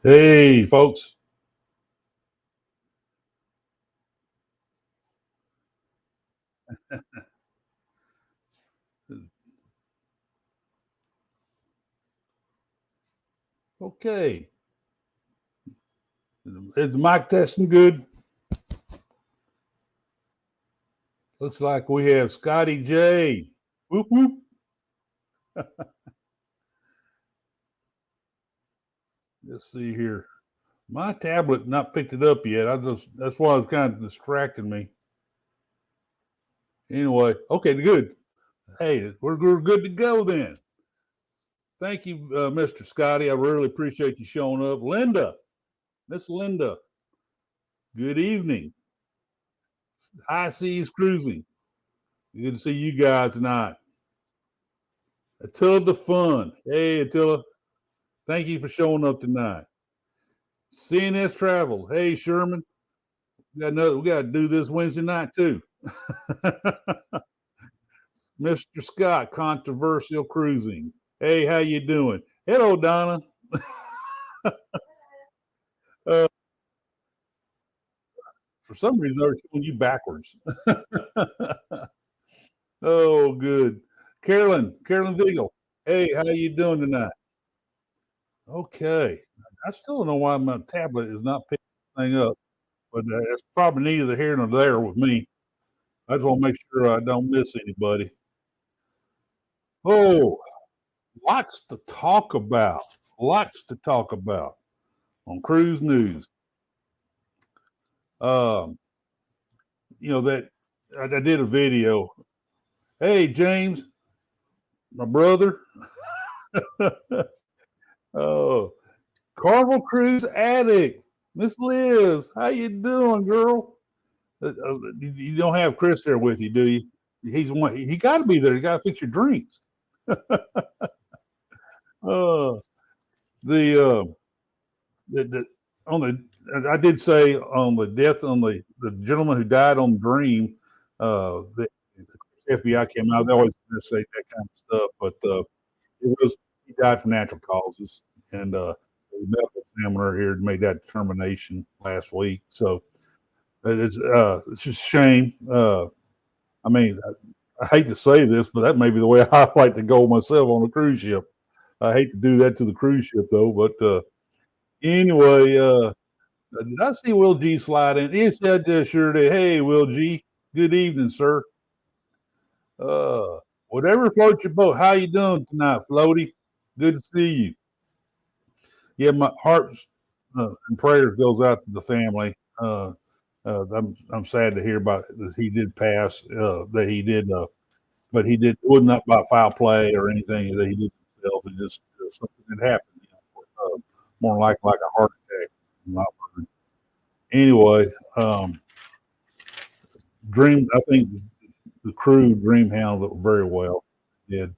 Hey, folks. Okay. Is the mic testing good? Looks like we have Scotty J. Whoop, whoop. Let's see here. My tablet not picked it up yet. That's why it's kind of distracting me. Anyway, okay, good. Hey, we're good to go then. Thank you, Mr. Scotty. I really appreciate you showing up. Linda, Miss Linda, good evening. High seas cruising. Good to see you guys tonight. Attila the Fun. Hey, Attila. Thank you for showing up tonight. CNS Travel. Hey, Sherman. We got to do this Wednesday night too. Mr. Scott, Controversial Cruising. Hey, how you doing? Hello, Donna. uh, for some reason, I was showing you backwards. Oh, good. Carolyn Vigil. Hey, how you doing tonight? Okay. I still don't know why my tablet is not picking this thing up, but it's probably neither here nor there with me. I just want to make sure I don't miss anybody. Oh, lots to talk about. Lots to talk about on cruise news. Um, that I did a video. Hey, James, my brother. Oh, Carnival Cruise addict, Miss Liz. How you doing, girl? You don't have Chris there with you, do you? He's one. He got to be there. You got to fix your drinks. Uh, the the on the I did say on the death on the gentleman who died on Dream, the FBI came out. They always say that kind of stuff, but it was he died from natural causes, and the medical examiner here made that determination last week. So it's just a shame. I mean, I hate to say this, but that may be the way I like to go myself on a cruise ship. I hate to do that to the cruise ship though, but anyway, did I see Will G slide in? He said sure did. Hey, Will G. Good evening, sir. Uh, whatever floats your boat. How you doing tonight, Floaty? Good to see you. Yeah, my heart and prayers goes out to the family. I'm sad to hear about that he did pass. That he did, but he did wasn't up by foul play or anything that he did himself. It just something that happened. More like a heart attack. Anyway, Dream. I think the crew Dream handled it very well. Did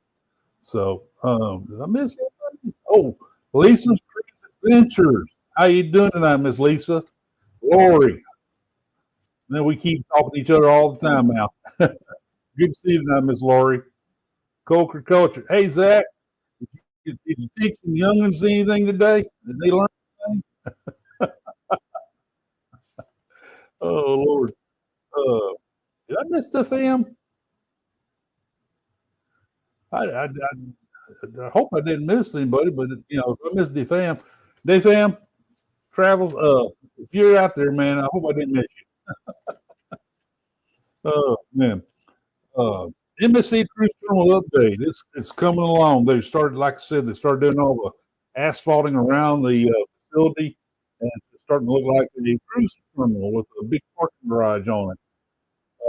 so. Did I miss anybody? Oh, Lisa's Cruise Adventures. How you doing tonight, Miss Lisa? Lori. Man, we keep talking to each other all the time now. Good to see you tonight, Miss Lori. Coker Culture. Hey, Zach. Did you teach the youngins anything today? Did they learn anything? Oh, Lord. Uh, did I miss the fam? I hope I didn't miss anybody, but if I missed the fam travels. If you're out there, man, I hope I didn't miss you. Oh man, uh, MSC Cruise Terminal update. It's coming along. They started, like I said, they started doing all the asphalting around the facility, and it's starting to look like a cruise terminal with a big parking garage on it.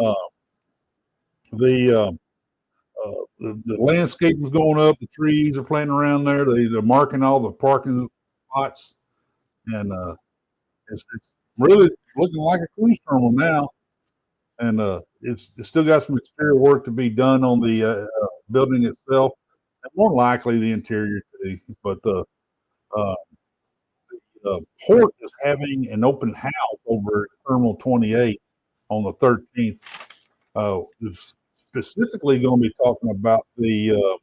Uh, the the landscape is going up. The trees are planting around there. They're marking all the parking spots, and it's really looking like a cruise terminal now. And it's still got some exterior work to be done on the building itself, and more likely the interior too. But uh, the port is having an open house over at Terminal 28 on the 13th. It's specifically going to be talking about the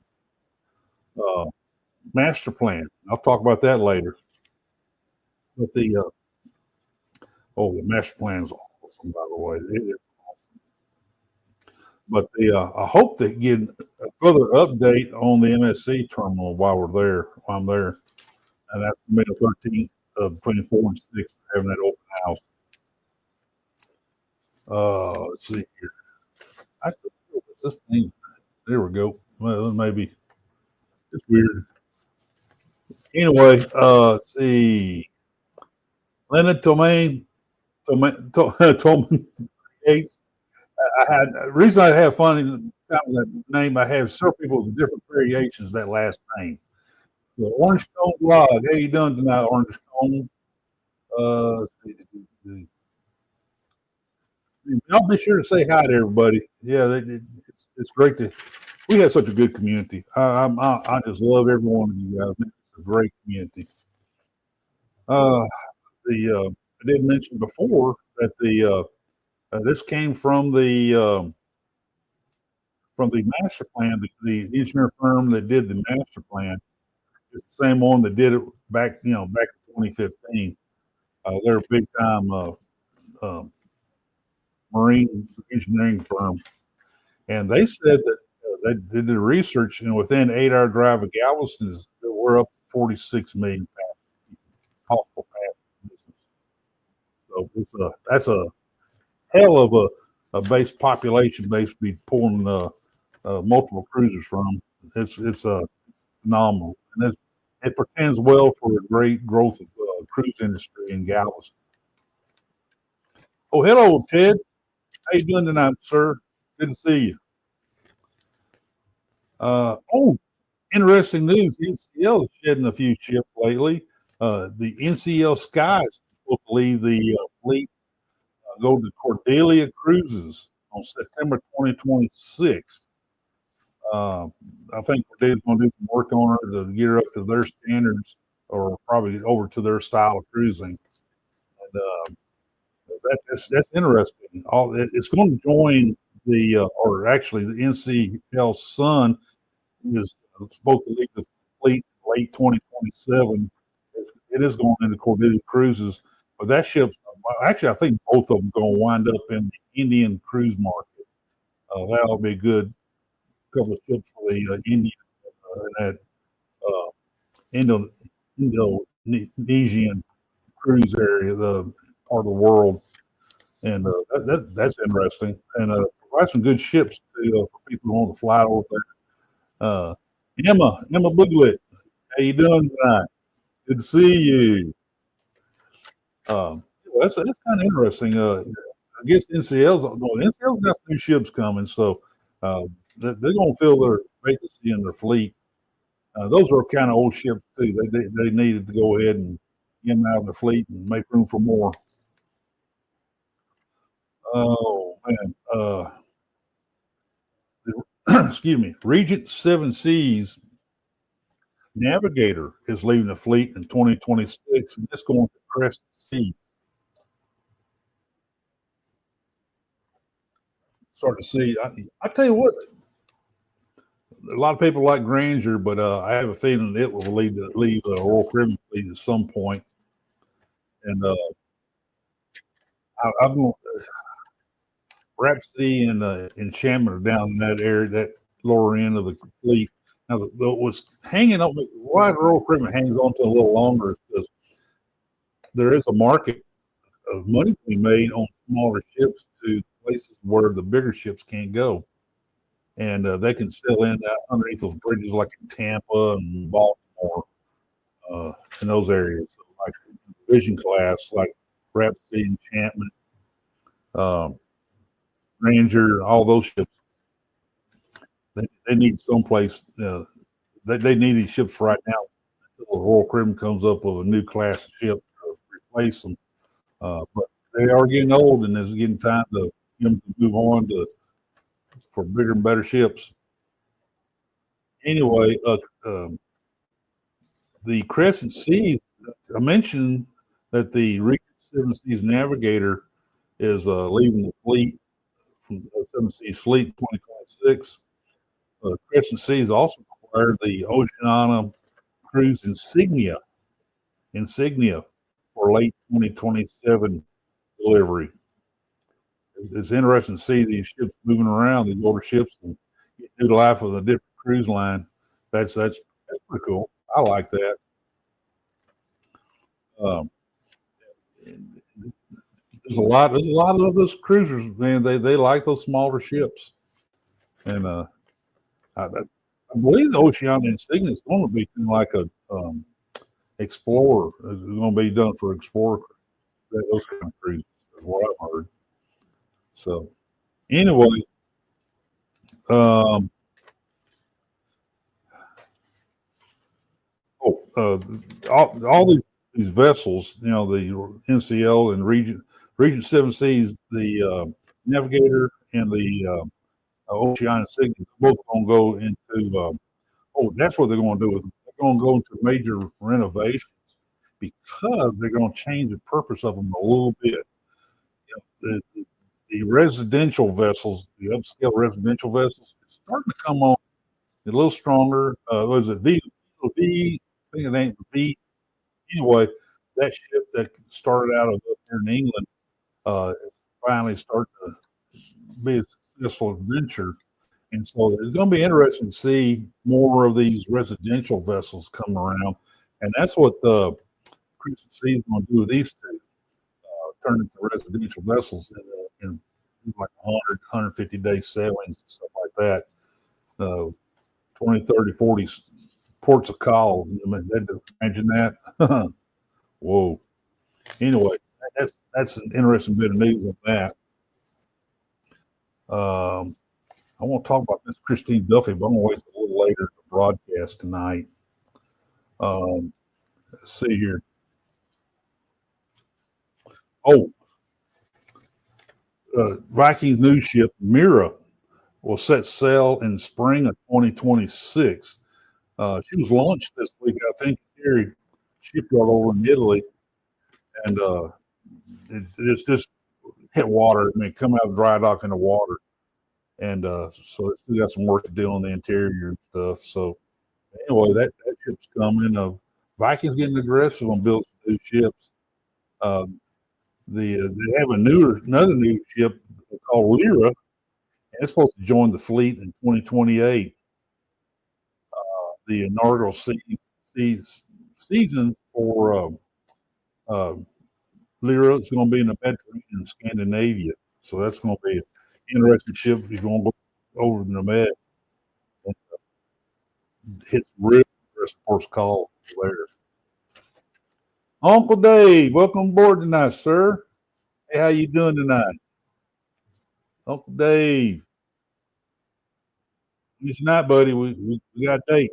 master plan. I'll talk about that later. But the master plan is awesome, by the way. It is awesome. But I hope they get a further update on the MSC terminal while I'm there. And that's May the 13th, between 4 and 6, having that open house. Let's see here. I this thing. There we go. Well, maybe it's weird. Anyway, let's see. Leonard Tomain, Toman Gates. I had reason I have fun in that name. I have several people with different variations of that last name. So Orange Cone Blog. How you doing tonight, Orange Cone? Let's see. I'll be sure to say hi to everybody. Yeah, it's great to. We have such a good community. I just love every one of you guys. It's a great community. I did mention before that this came from the master plan. The engineer firm that did the master plan is the same one that did it back in 2015. They're a big time marine engineering firm, and they said that they did the research, and within 8 hour drive of Galveston, we're up to 46 million possible passengers. So that's a hell of a base population base to be pulling multiple cruisers from. It's phenomenal, and it portends well for a great growth of cruise industry in Galveston. Oh, hello, Ted. How you doing tonight, sir? Good to see you. Interesting news. NCL is shedding a few ships lately. The NCL Sky is supposed to leave the fleet, go to Cordelia Cruises on September 2026. I think Cordelia's going to do some work on her to get her up to their standards, or probably over to their style of cruising. And that's interesting. It's going to join or actually the NCL Sun is supposed to leave the fleet late 2027. It is going into Cordelia Cruises, but that ship's actually, I think both of them going to wind up in the Indian cruise market. That'll be a good couple of ships for the Indian that Indonesian cruise area, the part of the world, and that's interesting. And provide some good ships for people who want to fly over there. Emma Booglet, how you doing tonight? Good to see you. That's kind of interesting. I guess NCL's got new ships coming, so they're going to fill their vacancy in their fleet. Those are kind of old ships too. They needed to go ahead and get them out of their fleet and make room for more. Oh man, excuse me. Regent Seven Seas Navigator is leaving the fleet in 2026, and it's going to Crescent Seas. Start to see. I tell you what, a lot of people like Grandeur, but I have a feeling it will leave the Royal Caribbean fleet at some point. And I'm going. Rhapsody and Enchantment are down in that area, that lower end of the fleet. Now, what's hanging on, why the Royal Caribbean hangs on to a little longer is because there is a market of money to be made on smaller ships to places where the bigger ships can't go. And they can sail in underneath those bridges like in Tampa and Baltimore, in those areas. So like Vision class, like Rhapsody, Enchantment, Ranger, all those ships. They need someplace. They need these ships right now until the Royal Caribbean comes up with a new class of ship to replace them. But they are getting old, and it's getting time to them to move on for bigger and better ships. Anyway, the Crescent Seas. I mentioned that the Regent Seven Seas Navigator is leaving the fleet from the Seven Seas Fleet in 2026. Crescent Seas also acquired the Oceania Cruise Insignia for late 2027 delivery. It's interesting to see these ships moving around, these older ships, and get new life with a different cruise line. That's pretty cool. I like that. Um, there's a lot of those cruisers, man. They like those smaller ships, and I believe the Oceania Insignia is going to be like a Explorer. It's going to be done for Explorer, those kind of cruises, is what I've heard. So anyway, um, all these vessels, you know, the NCL and Regent Seven Seas, the Navigator and the Oceania Insignia, both going to go into. That's what they're going to do. They're going to go into major renovations because they're going to change the purpose of them a little bit. You know, the residential vessels, the upscale residential vessels, it's starting to come on a little stronger. Was it V? I think it ain't V. Anyway, that ship that started out of up here in England finally starting to be a successful adventure. And so it's going to be interesting to see more of these residential vessels come around. And that's what the Crimson Sea is going to do with these two, turn into residential vessels in like 150 day sailings and stuff like that. 20, 30, 40 ports of call. Imagine that. Whoa. Anyway, that's an interesting bit of news on that. I want to talk about Miss Christine Duffy, but I'm going to wait a little later in the broadcast tonight. Let's see here. Vikings news ship Mira will set sail in spring of 2026. She was launched this week, I think, here shipyard over in Italy, and it's just hit water. I mean, come out of dry dock in the water, and so it's still got some work to do on the interior and stuff. So anyway, that ship's coming. Vikings getting aggressive on building new ships. They have another new ship called Lyra, and it's supposed to join the fleet in 2028. The inaugural season for Lyra is going to be in the Mediterranean, Scandinavia. So that's going to be an interesting ship if you're going to go over the Med. Hit real course call there. Uncle Dave, welcome aboard tonight, sir. Hey, how you doing tonight? Uncle Dave. It's not, buddy. We got a date.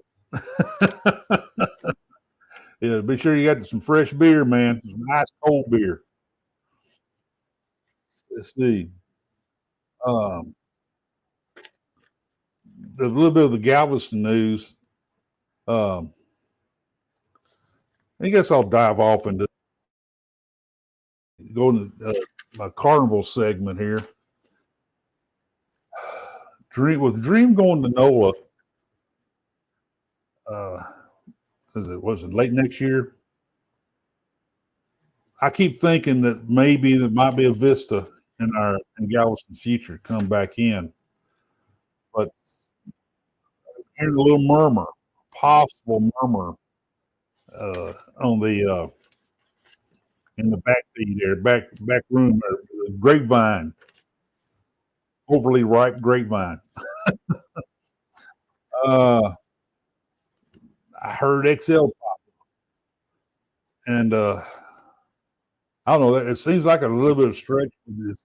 Yeah, be sure you got some fresh beer, man. Some nice cold beer. Let's see. Um, a little bit of the Galveston news. I guess I'll dive off into going to my carnival segment here. With Dream going to NOLA, was it late next year? I keep thinking that maybe there might be a Vista in Galveston future come back in, but hearing a little murmur, possible murmur on the in the back feed there, back room, the grapevine, overly ripe grapevine. I heard XL pop, and I don't know. It seems like a little bit of stretch.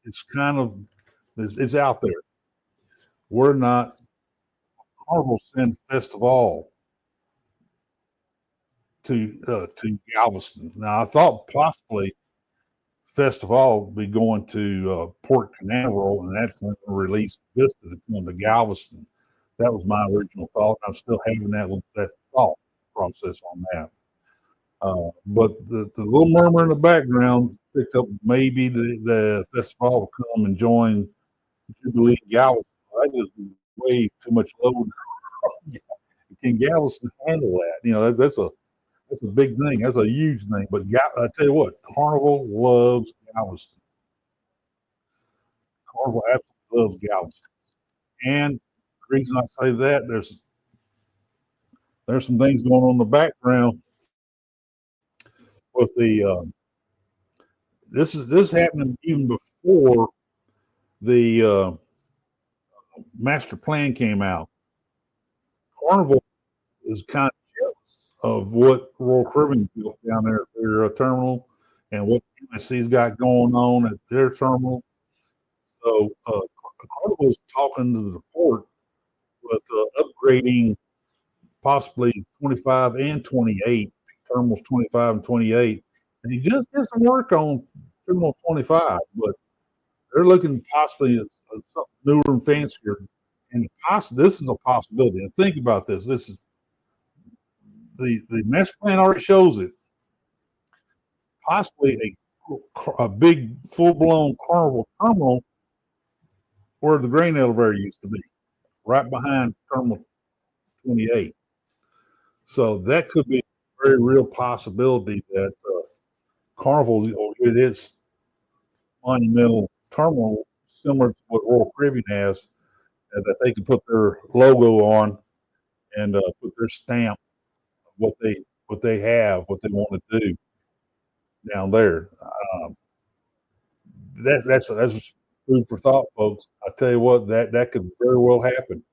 It's kind of it's out there. We're not Carnival send Festival to Galveston. Now I thought possibly Festival would be going to Port Canaveral, and that's going to release Vista to come to Galveston. That was my original thought. I'm still having that thought process on that. But the little murmur in the background picked up maybe the festival will come and join Jubilee Galveston. That is way too much load. Can Galveston handle that? You know, that's a That's a big thing. That's a huge thing. But I tell you what, Carnival loves Galveston. Carnival absolutely loves Galveston. And the reason I say that, there's some things going on in the background with the this happening even before the master plan came out. Carnival is kind of jealous of what Royal Caribbean built down there at their terminal and what MSC's got going on at their terminal. So Carnival's talking to the port with upgrading possibly 25 and 28, terminals 25 and 28. And he just did some work on terminal 25, but they're looking possibly at something newer and fancier. And this is a possibility. And think about this. This is the master plan already shows it. Possibly a big full-blown Carnival terminal where the grain elevator used to be, right behind terminal 28. So that could be a very real possibility that Carnival will get its monumental terminal similar to what Royal Caribbean has, and that they can put their logo on and put their stamp of what they have, what they want to do down there. That's food for thought, folks. I tell you what, that could very well happen.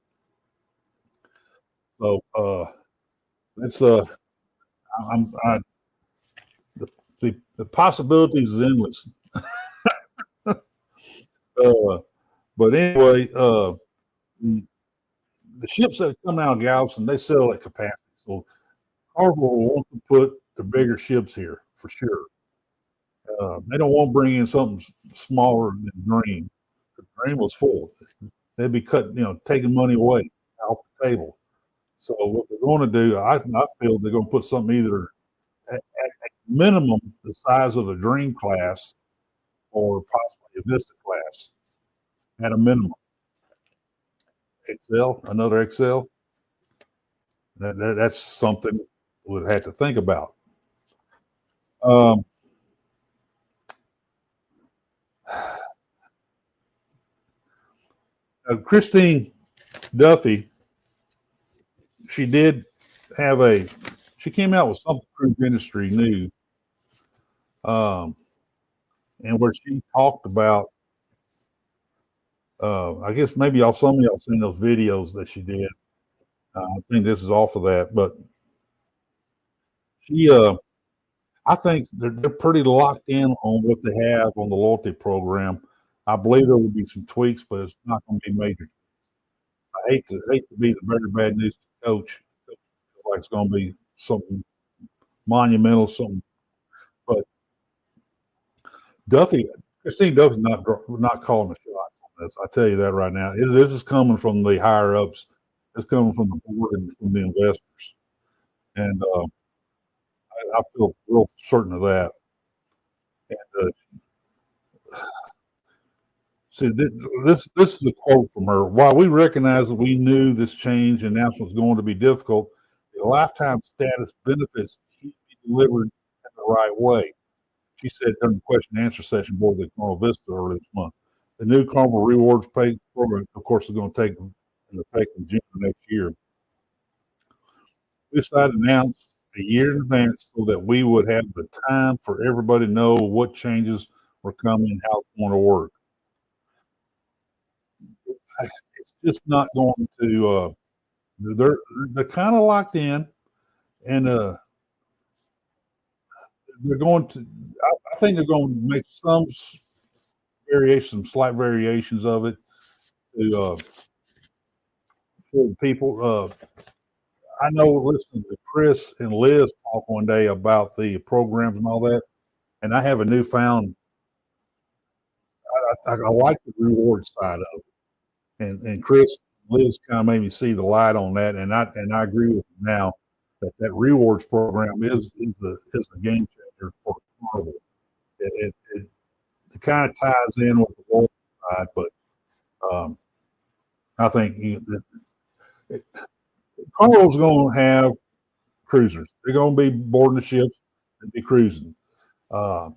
So it's the possibilities is endless. But anyway, the ships that come out of Galveston, they sell at capacity. So Carnival will want to put the bigger ships here for sure. They don't want to bring in something smaller than Dream. The Dream was full. They'd be taking money away off the table. So what they're going to do, I feel they're going to put something either at minimum the size of a Dream class or possibly a Vista class at a minimum. Another XL. That's something we'd have to think about. Christine Duffy, she came out with something cruise industry new, and where she talked about, I guess maybe some of y'all seen those videos that she did. I think this is off of that, but I think they're pretty locked in on what they have on the loyalty program. I believe there will be some tweaks, but it's not going to be major. I hate to be the very bad news coach. Like it's going to be something monumental, but Christine Duffy's not calling the shots on this. I tell you that right now. This is coming from the higher ups. It's coming from the board and from the investors, and I feel real certain of that. And see, this is a quote from her. While we recognize that we knew this change announcement was going to be difficult, the lifetime status benefits should be delivered in the right way. She said during the question and answer session board at Carnival Vista earlier this month. The new Carnival Rewards Pay program, of course, is going to take effect in June of next year. We decided to announce a year in advance so that we would have the time for everybody to know what changes were coming, how it's going to work. It's just not going to. They're kind of locked in, and they're going to. I think they're going to make some slight variations of it to for the people. I know listening to Chris and Liz talk one day about the programs and all that, and I have a newfound. I like the reward side of it, and Chris, Liz kind of made me see the light on that, and I agree with you now that rewards program is a game changer for Carnival. It kind of ties in with the loyalty side, but I think Carnival's going to have cruisers. They're going to be boarding the ships and be cruising. They're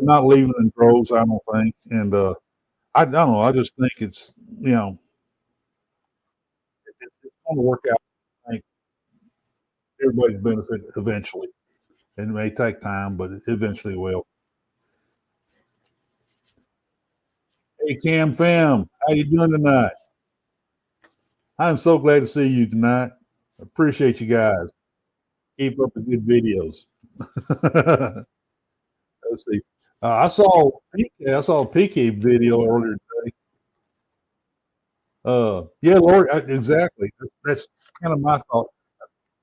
not leaving in droves, I don't think. And I don't know. I just think it's it's going to work out. I think everybody's benefit eventually. It may take time, but it eventually will. Hey, Cam Fam, how you doing tonight? I'm so glad to see you tonight. Appreciate you guys. Keep up the good videos. Let's see. I saw a PK video earlier today. Yeah, Lord, exactly. That's kind of my thought.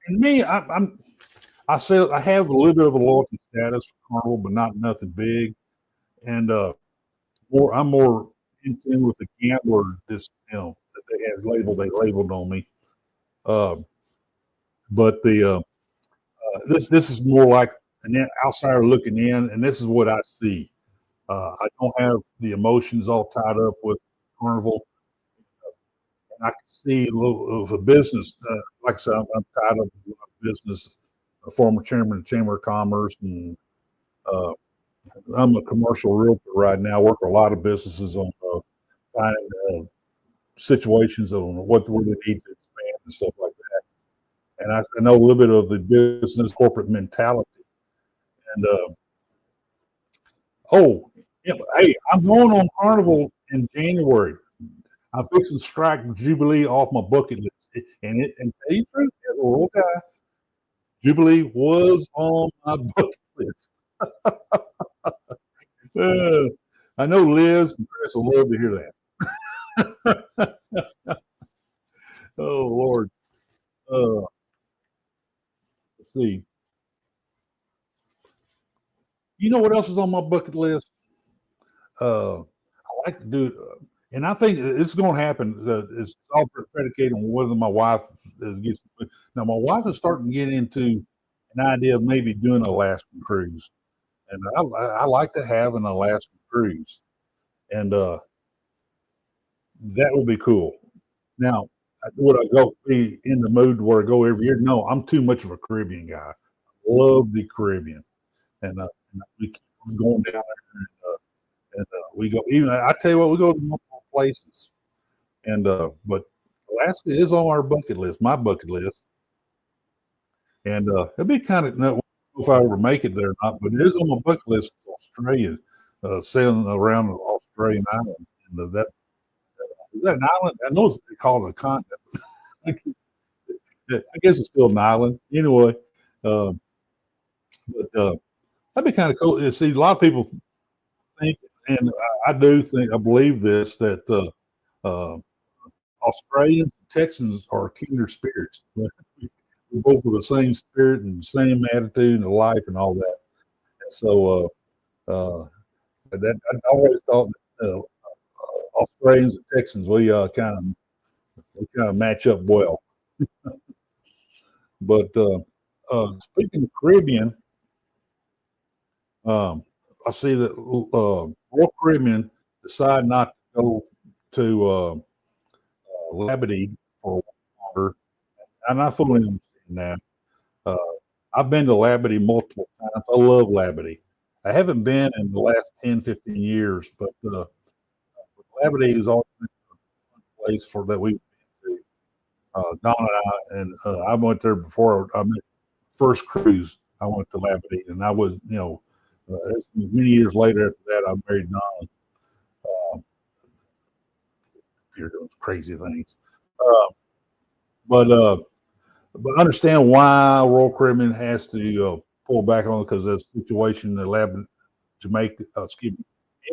And me, I say I have a little bit of a loyalty status for Carnival, but not nothing big. And I'm more in tune with the gambler. This that they labeled on me. Uh, but this is more like an outsider looking in, and this is what I see. I don't have the emotions all tied up with Carnival. And I can see a little of a business. Like I said, I'm tied up with business. A former chairman of the Chamber of Commerce, and uh, I'm a commercial realtor right now. I work with a lot of businesses on finding situations on where they need to expand and stuff like that. And I know a little bit of the business corporate mentality. And hey, I'm going on Carnival in January. I'm fixing to strike Jubilee off my bucket list. And tell you the truth, as a little guy, Jubilee was on my bucket list. I know Liz and Chris will love to hear that. Oh Lord. Let's see. You know what else is on my bucket list? I like to do it, and I think it's going to happen. It's all predicated on whether my wife gets. Now, my wife is starting to get into an idea of maybe doing an Alaskan cruise, and I like to have an Alaskan cruise, and that would be cool. Now, would I go be in the mood where I go every year? No, I'm too much of a Caribbean guy. I love the Caribbean, and we keep going down there, and we go. Even I tell you what, we go to multiple places, and but Alaska is on our bucket list, my bucket list, and it'd be kind of. No, if I ever make it there or not, but it is on my bucket list. Australia, sailing around the Australian island, and that is that an island? I know they call it a continent. I guess it's still an island. Anyway, uh, but that'd be kind of cool. See, a lot of people think, and I do think, I believe this, that uh, Australians and Texans are kindred spirits. We're both of the same spirit and same attitude and life and all that. And so that I always thought Australians and Texans we kind of match up well. But speaking of Caribbean, I see that Royal Caribbean decided not to go to Labadee for longer, and I fully understand that. Uh, I've been to Labadee multiple times. I love Labadee. I haven't been in the last 10, 15 years, but Labadee is always been a place for that we've been to. Don and I went there before I made first cruise. I went to Labadee, and I was, many years later after that, I married Don. You're doing crazy things, but understand why Royal Caribbean has to pull back on it because that situation in Jamaica,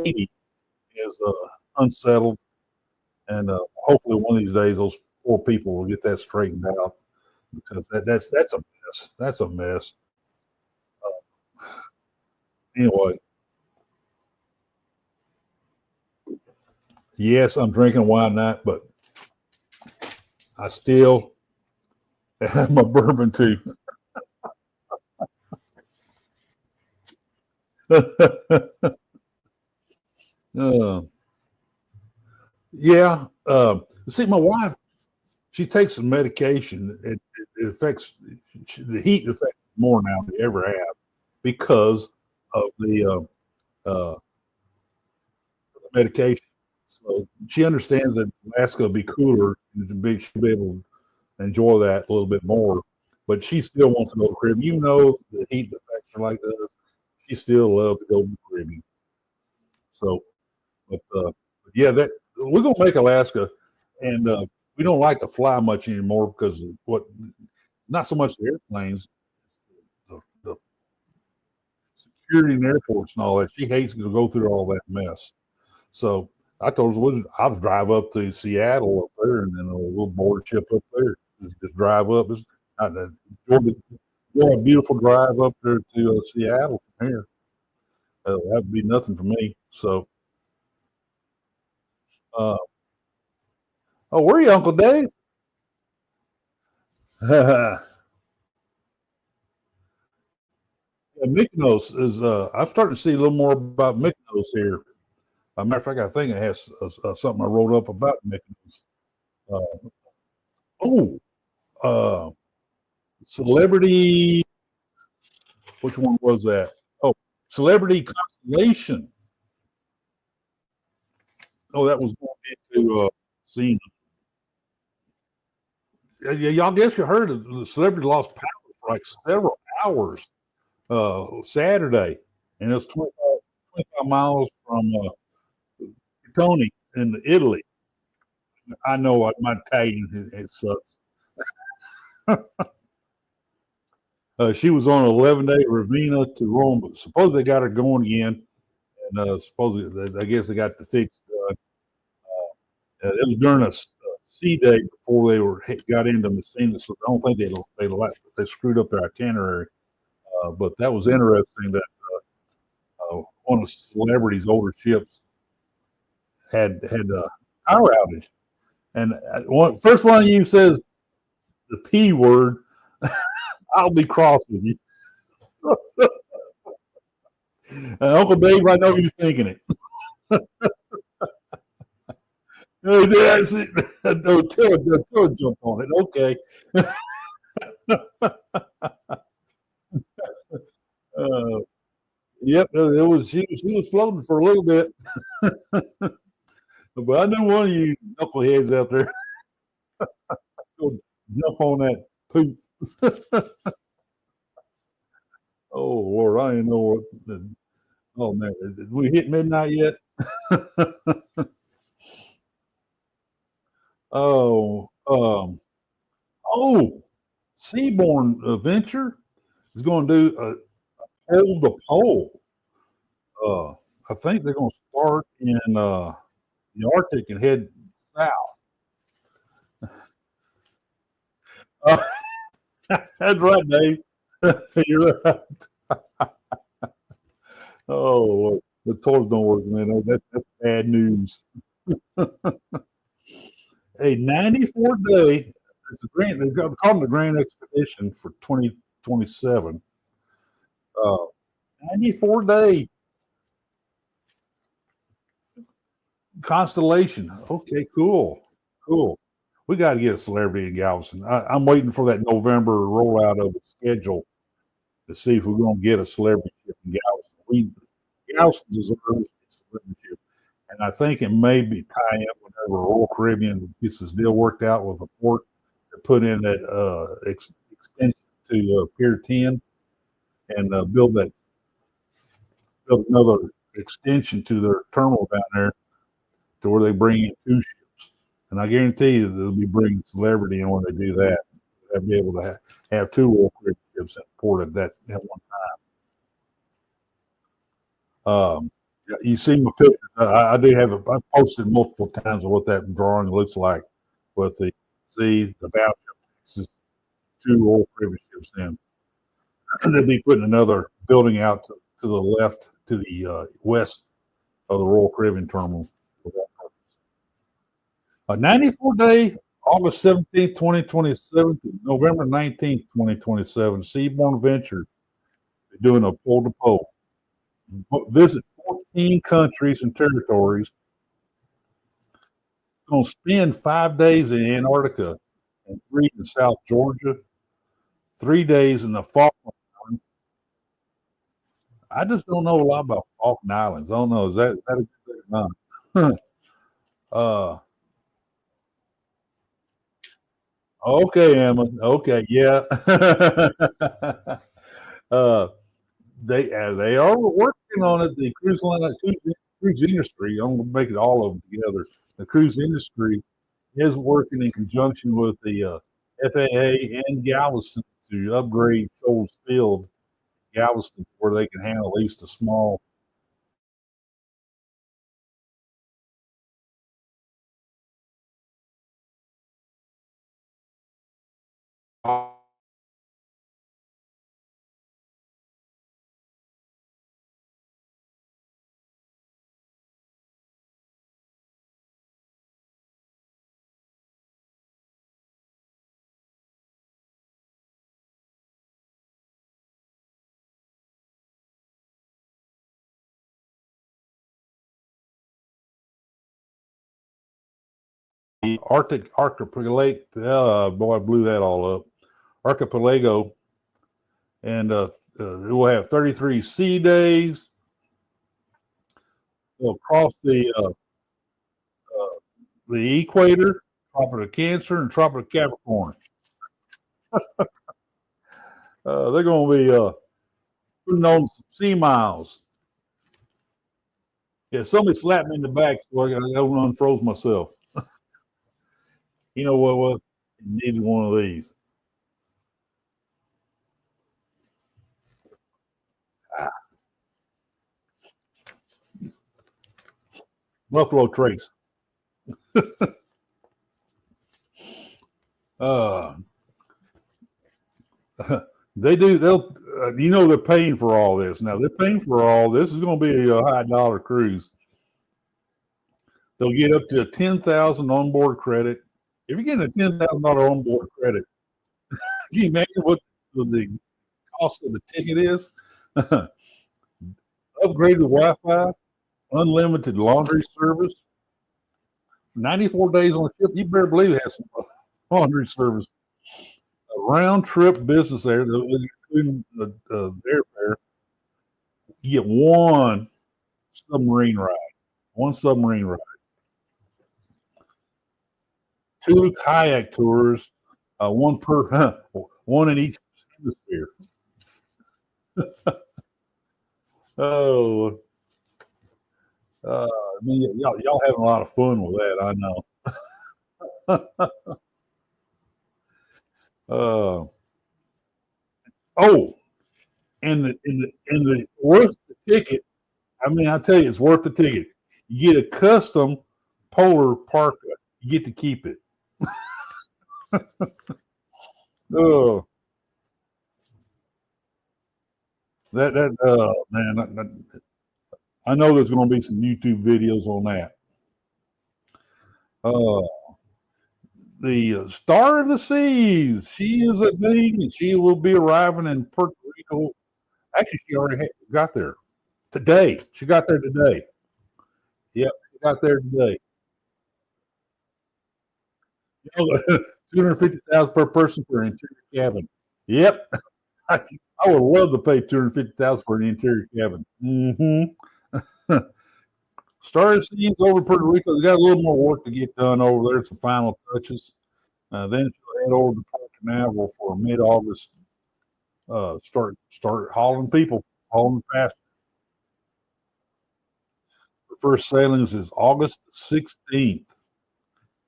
Haiti is unsettled, and hopefully one of these days those poor people will get that straightened out because that's a mess. That's a mess. Anyway, yes, I'm drinking wine night, but I still have my bourbon too. Yeah. See, my wife, she takes some medication. It affects the heat affects more now than they ever have because of the medication. So she understands that Alaska will be cooler and she'll be able to enjoy that a little bit more. But she still wants to go to the Caribbean. Even though the heat affects her like this, she still loves to go to the Caribbean. So, but yeah, that we're gonna make Alaska, and we don't like to fly much anymore because of what not so much the airplanes, the security in airports and all that. She hates to go through all that mess. So I told her I'll drive up to Seattle up there, and then we'll board a ship up there. Just drive up. It's not a beautiful drive up there to Seattle from here. That'd be nothing for me. So, uh, oh, where are you, Uncle Dave? Yeah, Mykonos is. I'm starting to see a little more about Mykonos here. Matter of fact, I think it has something I wrote up about Mykonos. Uh, oh, uh, celebrity. Which one was that? Oh, Celebrity Constellation. Oh, that was going into scene. Yeah, y'all guess you heard of the celebrity lost power for like several hours Saturday, and it was 25 miles from Tony in Italy. I know my Italian it sucks. She was on an 11-day Ravenna to Rome, but suppose they got her going again, and supposedly I guess they got the fix. It was during a sea day before got into Messina, so I don't think they screwed up their itinerary. But that was interesting that one of the celebrities' older ships had a power outage, and first one of you says the P word, I'll be cross with you. Uncle Dave, I know you're thinking it. That's it. Don't jump on it. Okay. Yep, it was. She was floating for a little bit, but I knew one of you knuckleheads out there go jump on that poop. Oh Lord, I didn't know what. Oh man, did we hit midnight yet? Oh, oh, Seaborn Adventure is going to do a pole to pole. I think they're going to start in the Arctic and head south. Uh, that's right, Dave. You're right. Oh, the toys don't work, man. That's bad news. A 94-day. It's a grand. They've got called the Grand Expedition for 2027. 94-day constellation. Okay, cool. We got to get a celebrity in Galveston. I'm waiting for that November rollout of the schedule to see if we're going to get a celebrity ship in Galveston. Galveston deserves a celebrity ship, and I think it may be tie in whenever Royal Caribbean gets this deal worked out with the port to put in that extension to Pier 10 and build another extension to their terminal down there to where they bring in two ships. And I guarantee you they'll be bringing celebrity in when they do that. They'll be able to have two Royal Caribbean ships in port at one time. You see my pictures. I do have it. I've posted multiple times of what that drawing looks like with the bow ship, two Royal Caribbean ships in. And they'll be putting another building out to the left, to the west of the Royal Caribbean terminal for that purpose. A 94-day, August 17th, 2027 to November 19th, 2027, Seaborn Venture doing a pole to pole. Visit 14 countries and territories. It's going to spend 5 days in Antarctica and 3 in South Georgia, 3 days in the Falkland Islands. I just don't know a lot about Falkland Islands. I don't know. Is that a good thing or not? uh, okay, Emma. Okay, yeah. uh, they are working on it. The cruise industry. I'm going to make it all of them together. The cruise industry is working in conjunction with the FAA and Galveston to upgrade Shoals Field, Galveston, where they can handle at least a small. The Arctic archipelago. Boy, I blew that all up. Archipelago, and it will have 33 sea days. It'll cross the equator, tropic of Cancer, and tropic of Capricorn. They're going to be putting on some sea miles. Yeah, somebody slapped me in the back, so I unfroze myself. You know what was? Needed one of these. Buffalo Trace. uh, they do. They'll. They're paying for all this. Now they're paying for all this. Is going to be a high dollar cruise. They'll get up to 10,000 onboard credit. If you're getting a $10,000 onboard credit, can you imagine what the cost of the ticket is? Upgraded Wi-Fi, unlimited laundry service, 94 days on the ship. You better believe it has some laundry service. A round trip business there, including the airfare. You get one submarine ride. One submarine ride. 2 kayak tours, one in each hemisphere. Oh, y'all having a lot of fun with that, I know. Oh, and the worth the ticket. I mean, I tell you, it's worth the ticket. You get a custom polar parka. You get to keep it. Oh, man, I know there's going to be some YouTube videos on that. Uh, the Star of the Seas. She is a thing, and she will be arriving in Puerto Rico. Actually, she already got there today. She got there today. Yep, she got there today. 250,000 per person for an interior cabin. Yep, I would love to pay 250,000 for an interior cabin. Mm-hmm. Star of the Seas over Puerto Rico. They got a little more work to get done over there. Some final touches. Then she'll head over to Port Canaveral for mid-August. Start hauling people, hauling passengers. The first sailings is August 16th.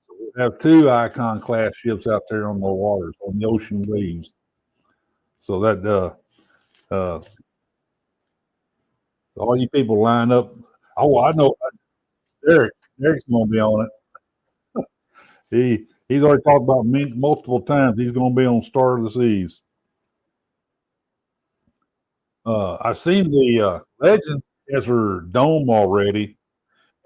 So we have 2 Icon class ships out there on the waters, on the ocean waves. So that all you people line up. Oh, I know Eric's going to be on it. He's already talked about me multiple times. He's going to be on Star of the Seas. I've seen the Legend has her dome already,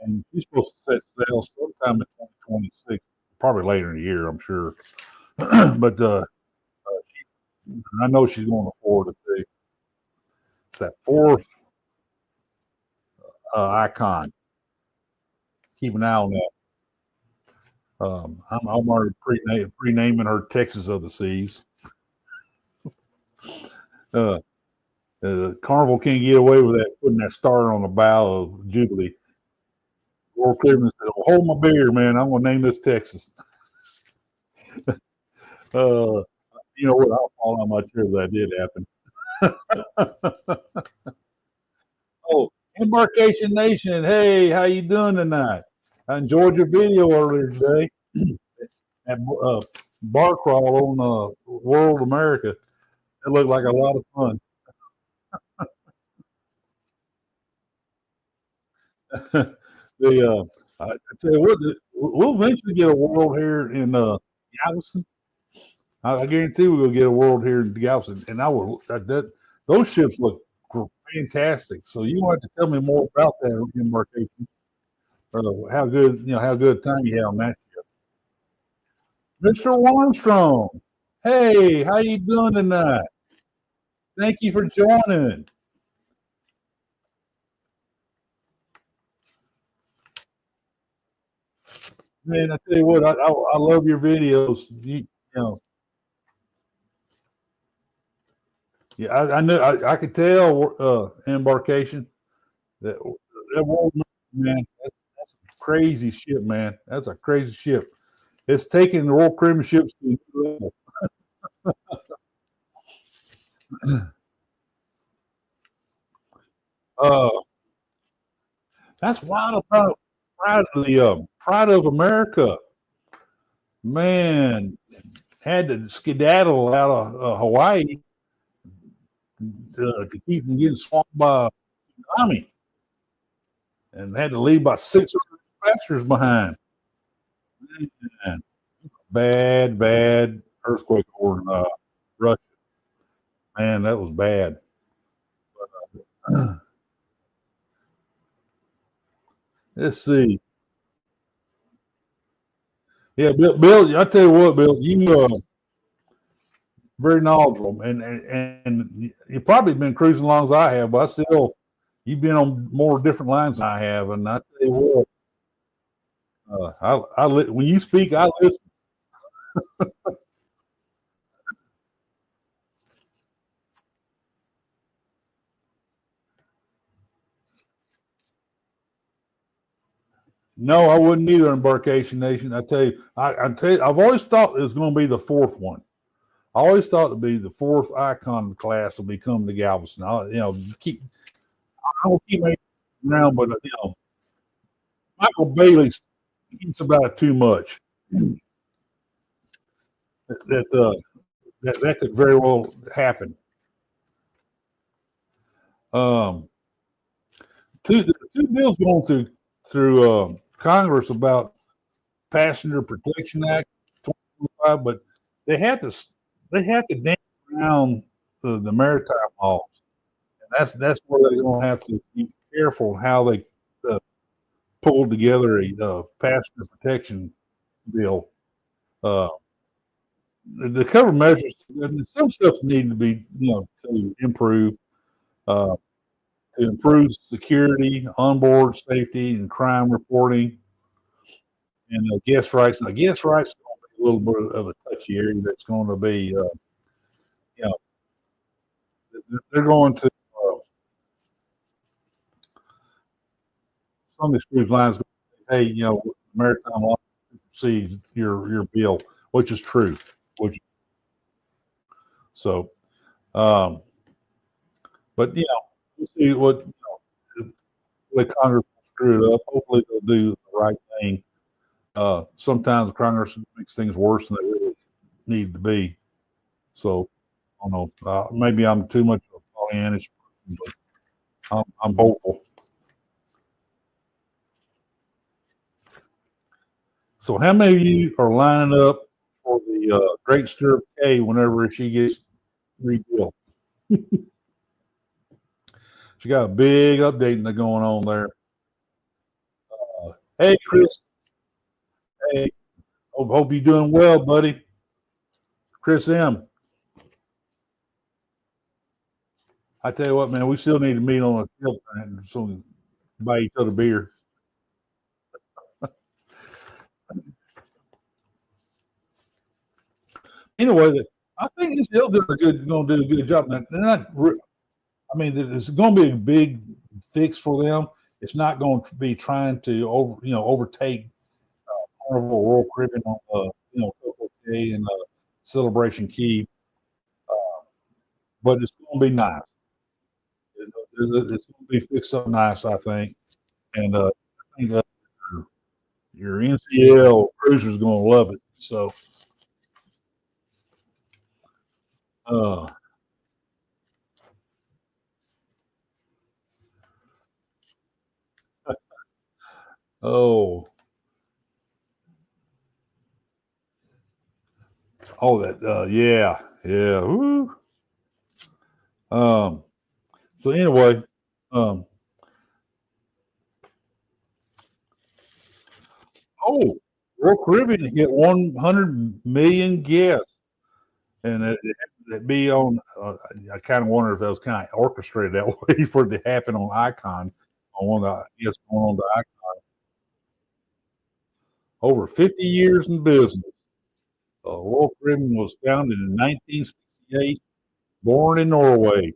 and she's supposed to set sail sometime in 2026, probably later in the year, I'm sure. But I know she's going to Florida too. It's that 4th Icon. Keep an eye on that. I'm already pre-naming her Texas of the Seas. Carnival can't get away with that, putting that star on the bow of Jubilee. World Cleveland said, oh, hold my beer, man. I'm going to name this Texas. You know what? I'll fall on my chair if that did happen. Oh, Embarkation Nation. Hey, how you doing tonight? I enjoyed your video earlier today. That bar crawl on World America. It looked like a lot of fun. I tell you what, we'll eventually get a world here in Galveston. I guarantee we'll get a world here in Galveston, and I will. Those ships look fantastic. So you want to tell me more about that embarkation, or how good time you have on that ship, Mr. Armstrong. Hey, how you doing tonight? Thank you for joining. Man, I tell you what, I love your videos. You know, yeah, I know I could tell embarkation that world, man. That's a crazy ship, man. That's a crazy ship. It's taking the Royal Caribbean ships to a new level. Uh, that's wild about Pride of America. Man, had to skedaddle out of Hawaii to keep from getting swamped by a tsunami, and had to leave about 600 passengers behind. Man, bad earthquake over in Russia. Man, that was bad. Let's see. Yeah, Bill. I tell you what, Bill, you very knowledgeable, and you probably been cruising as long as I have, but I still you've been on more different lines than I have, and I tell you what, when you speak, I listen. No, I wouldn't either. Embarkation Nation. I tell you, I've always thought it was going to be the fourth one. I always thought it'd be the fourth icon class will be coming to Galveston. I will keep making around, but Michael Bailey thinks about it too much. That that could very well happen. Um, two bills going through Congress about Passenger Protection Act 2025, but they have to they have to dance around the maritime laws, and that's where they're going to have to be careful how they uh, pull together a passenger protection bill. Uh, the cover measures, some stuff need to be to improve. Uh, to improve security, onboard safety, and crime reporting, and guest rights. Now, guest rights is going to be a little bit of a touchy area. That's going to be, you know, they're going to some of these cruise lines. Hey, maritime law see your bill, which is true. Which so, um, but we'll see what the Congress will screw it up. Hopefully, they'll do the right thing. Sometimes Congress makes things worse than they really need to be. So I don't know. Maybe I'm too much of a Pollyannish person, but I'm hopeful. So how many of you are lining up for the Great Stirrup Cay whenever she gets rebuilt? She got a big updating going on there. Hey, Chris. Hey, hope you're doing well, buddy. Chris M. I tell you what, man, we still need to meet on a trip and so buy each other beer. Anyway, I think he's still doing going to do a good job. They're not. I mean, it's going to be a big fix for them. It's not going to be trying to overtake Carnival Royal Caribbean on Coco Cay and Celebration Key, but it's going to be nice. It's going to be fixed up nice, I think, and I think your NCL cruiser is going to love it. So, uh, oh, that, yeah, yeah. Woo. Um, so anyway, um, oh, Royal Caribbean hit 100 million guests, and it be on. I kind of wonder if that was kind of orchestrated that way for it to happen on Icon, on one of the yes, going on the Icon. Over 50 years in business. Royal Caribbean was founded in 1968, born in Norway.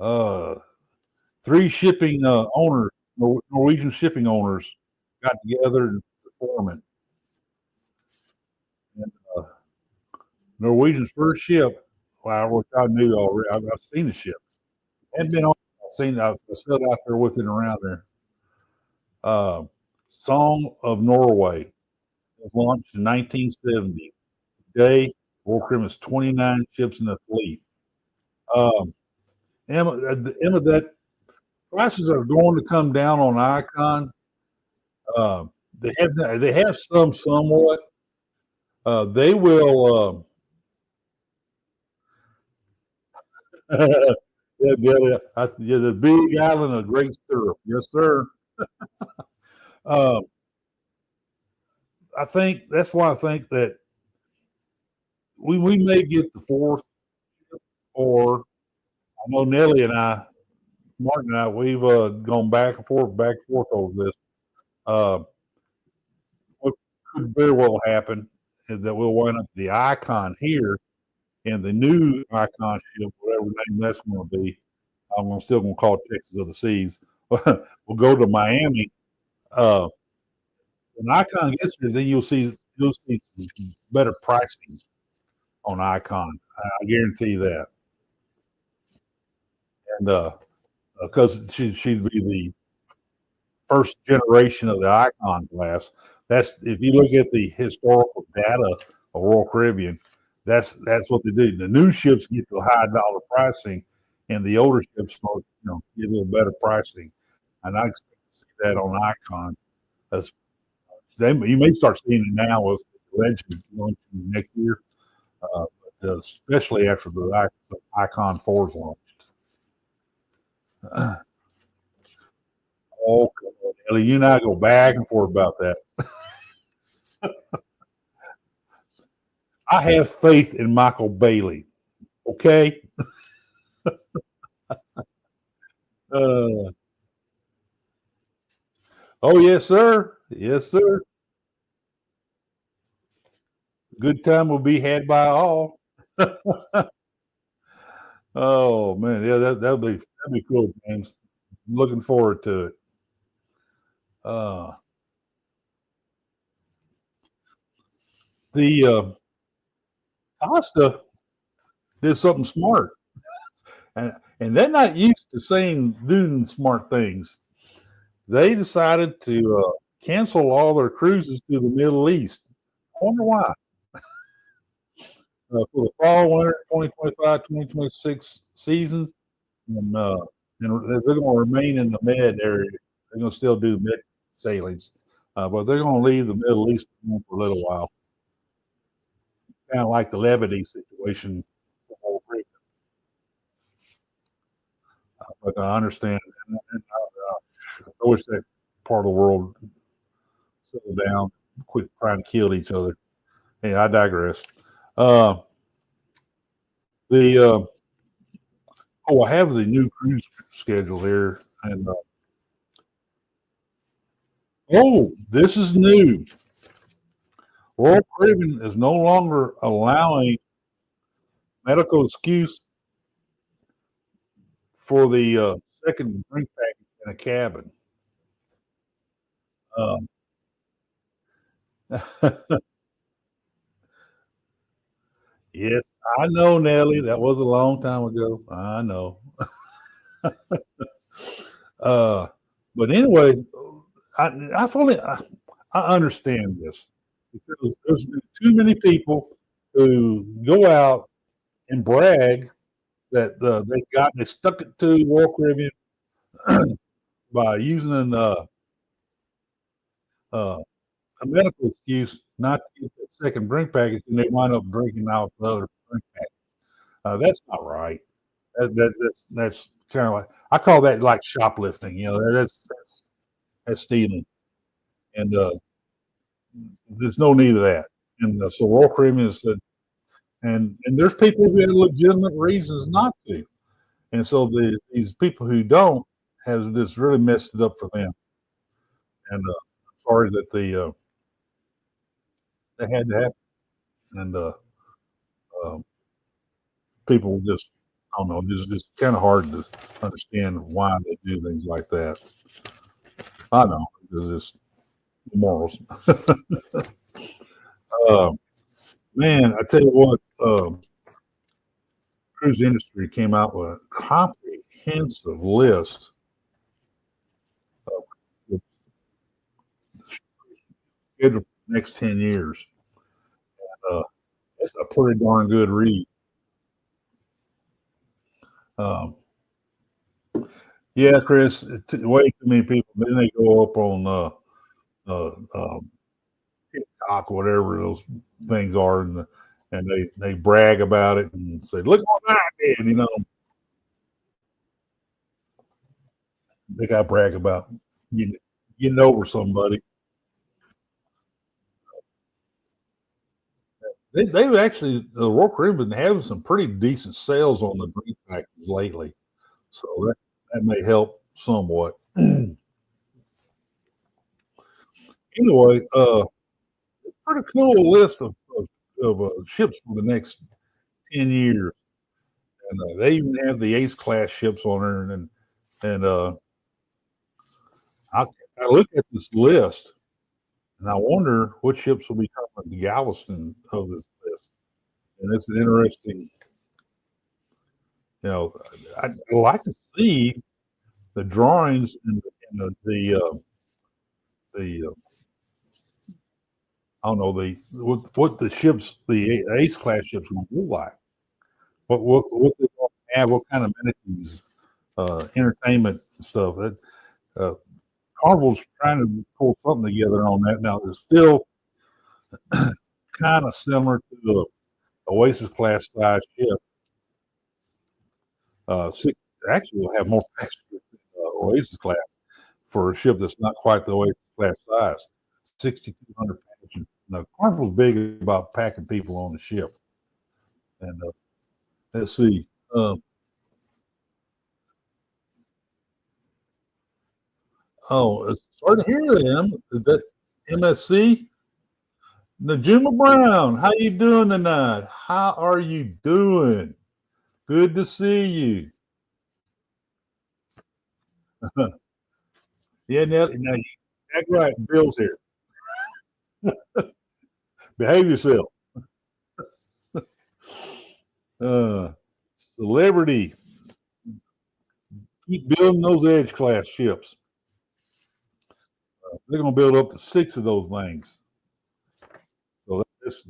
Uh, three shipping owners, Norwegian shipping owners, got together and formed it. And, Norwegian's first ship, well, which I knew already. I've seen the ship. Hadn't been on. I've sat out there with it around there. Uh, Song of Norway was launched in 1970. Today, Royal Caribbean has 29 ships in the fleet. Emma, that prices are going to come down on Icon. Uh, they have somewhat. They will. The Big Island of Great Stirrup. Yes, sir. Uh, I think that's why I think that we may get the fourth, or I know Nelly and I, Martin and I, we've gone back and forth over this. Uh, what could very well happen is that we'll wind up the Icon here, and the new Icon ship, whatever name that's going to be. I'm still going to call it Texas of the Seas. We'll go to Miami. When Icon gets there, then you'll see better pricing on Icon. I guarantee that. And because she'd be the first generation of the Icon class. That's if you look at the historical data of Royal Caribbean, that's what they do. The new ships get the high dollar pricing, and the older ships get a little better pricing. And I expect to see that on Icon. As you may start seeing it now with the Legend launching next year, especially after the Icon 4 is launched. Oh, Ellie, you and I go back and forth about that. I have faith in Michael Bailey. Okay. Oh yes, sir. Yes, sir. Good time will be had by all. Oh man, yeah, that'd be cool, James. Looking forward to it. Uh, the Costa did something smart, and they're not used to doing smart things. They decided to cancel all their cruises to the Middle East. I wonder why. For the fall, winter 2025, 2026 seasons, and, they're going to remain in the Med area. They're going to still do Med sailings, but they're going to leave the Middle East for a little while. Kind of like the Levity situation. But I understand. I wish that part of the world settled down, quit trying to kill each other. Hey, I digress. The I have the new cruise schedule here, and this is new. Royal Caribbean is no longer allowing medical excuse for the second drink package in a cabin. Um, yes, I know, Nelly. That was a long time ago. I know. Uh, but anyway, I fully I understand this because there's been too many people who go out and brag that they stuck it to Royal Caribbean by using uh, a medical excuse not to get that second drink package, and they wind up drinking out the other drink package. That's not right. That's kind of like I call that like shoplifting. You know, that's stealing, and there's no need of that. And so Royal Caribbean is said, and there's people who have legitimate reasons not to, and so these people who don't has this really messed it up for them. And sorry that they had to happen, and um, people just I don't know, just kind of hard to understand why they do things like that. I know because it's morals. uh, Man, I tell you what, cruise industry came out with a comprehensive list of the schedule for the next 10 years. Uh, it's a pretty darn good read. Um, yeah, Chris, way too many people. Then they go up on TikTok, whatever those things are, and they brag about it and say, "Look what I did," you know. They got to brag about getting, getting over somebody. They've actually the Royal Caribbean been having some pretty decent sales on the drink package lately, so that may help somewhat. Anyway, pretty cool list of ships for the next 10 years, and they even have the Ace class ships on there, and I, I look at this list and I wonder what ships will become the Galveston of this list, and it's an interesting. You know, I'd like to see the drawings and the I don't know what the ships the Ace class ships going to look like. What they gonna have? What kind of amenities, entertainment and stuff? That uh, Carnival's trying to pull something together on that. Now it's still kind of similar to the Oasis class size ship. Six, actually, will have more passengers than Oasis class for a ship that's not quite the Oasis class size. 6,200 passengers. Now, Carnival's big about packing people on the ship. And let's see. Sorry to hear them. That MSC, Najuma Brown. How you doing tonight? How are you doing? Good to see you. Yeah, now that's right. Bill's here. Behave yourself. Uh, Celebrity. Keep building those Edge class ships. They're going to build up to 6 of those things. So that's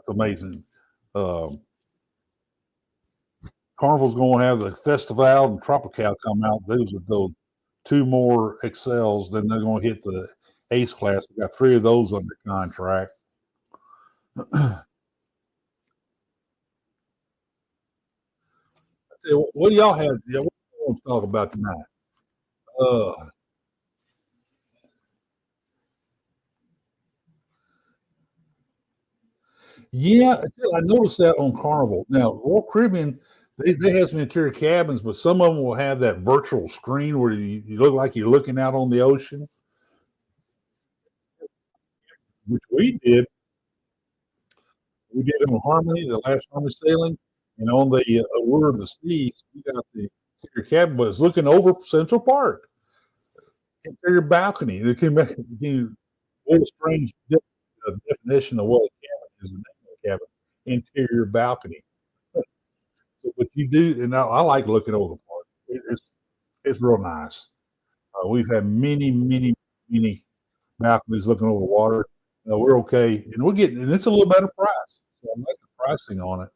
amazing. Um, Carnival's going to have the Festival and Tropical come out. Those are those 2 more Excels. Then they're going to hit the Ace class. We got 3 of those under contract. What do y'all have? Yeah, what do you want to talk about tonight? Uh, yeah, I noticed that on Carnival. Now, Royal Caribbean, they have some interior cabins, but some of them will have that virtual screen where you look like you're looking out on the ocean, which we did. We did it on Harmony, the last Harmony sailing, and on the Allure of the Seas, we got the interior cabin was looking over Central Park, interior balcony. It came back. What a strange definition of what a cabin is. The name of a cabin, interior balcony. So, but you do, and I like looking over the park. It's real nice. We've had many balconies looking over the water. We're okay, and we're getting, and it's a little better price. So I like the pricing on it.